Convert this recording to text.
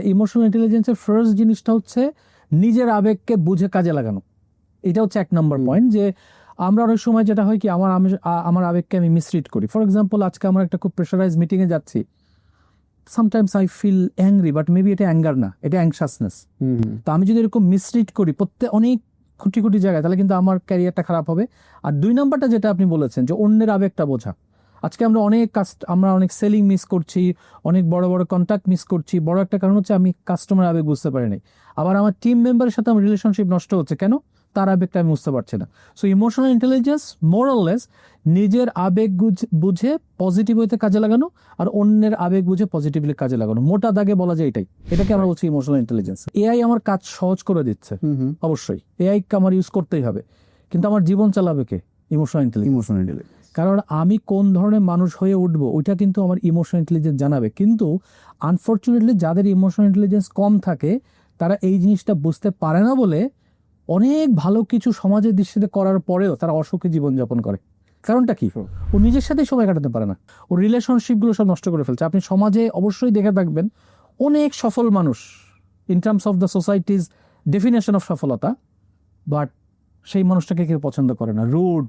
Emotional ইন্টেলিজেন্সের first জিনিসটা হচ্ছে নিজের আবেগকে বুঝে কাজে লাগানো। এটা হচ্ছে 1 নম্বর পয়েন্ট। যে আমরা অনেক সময় যেটা হয় কি, আমার আবেগকে আমি মিসরিড করি। ফর এক্সাম্পল, আজকে আমরা একটা খুব প্রেশারাইজ মিটিংয়ে যাচ্ছি, sometimes I feel angry, but maybe এটা অ্যাঙ্গার না, এটা অ্যাংশাসনেস। তো আমি যদি এরকম মিসরিড করি অনেক খুঁটি খুঁটি জায়গায়, তাহলে কিন্তু আমার ক্যারিয়ারটা খারাপ হবে। আর 2 নম্বরটা যেটা আপনি বলেছেন, যে অন্যের আবেগটা বোঝা। আজকে আমরা অনেক সেলিং মিস করছি, অনেক বড় বড় কন্ট্যাক্ট মিস করছি। বড় একটা কারণ হচ্ছে আমি কাস্টমার আবেগ বুঝতে পারিনি। আবার আমার টিম মেম্বারের সাথে আমার রিলেশনশিপ নষ্ট হচ্ছে কেন? তার আবেগটা আমি বুঝতে পারছি না। সো ইমোশনাল ইন্টেলিজেন্স মোরাললেস নিজের আবেগ বুঝে পজিটিভ হইতে কাজে লাগানো, আর অন্যের আবেগ বুঝে পজিটিভলি কাজে লাগানো। মোটা দাগে বলা যায় এটাকে আমরা বলছি ইমোশনাল ইন্টেলিজেন্স। এআই আমার কাজ সহজ করে দিচ্ছে, অবশ্যই এআই আমার ইউজ করতেই হবে, কিন্তু আমার জীবন চালাবে কে? Emotional intelligence. কারণ আমি কোন ধরনের মানুষ হয়ে উঠবো ওইটা কিন্তু আমার ইমোশনাল ইন্টেলিজেন্স জানাবে। কিন্তু আনফর্চুনেটলি যাদের ইমোশনাল ইন্টেলিজেন্স কম থাকে, তারা এই জিনিসটা বুঝতে পারে না বলে অনেক ভালো কিছু সমাজের দৃষ্টিতে করার পরেও তারা অসুখী জীবনযাপন করে। কারণটা কি? ও নিজের সাথে সময় কাটাতে পারে না, ও রিলেশনশিপগুলো সব নষ্ট করে ফেলছে। আপনি সমাজে অবশ্যই দেখে থাকবেন অনেক সফল মানুষ in terms of the societies definition of সফলতা, বাট সেই মানুষটাকে কেউ পছন্দ করে না, রুড,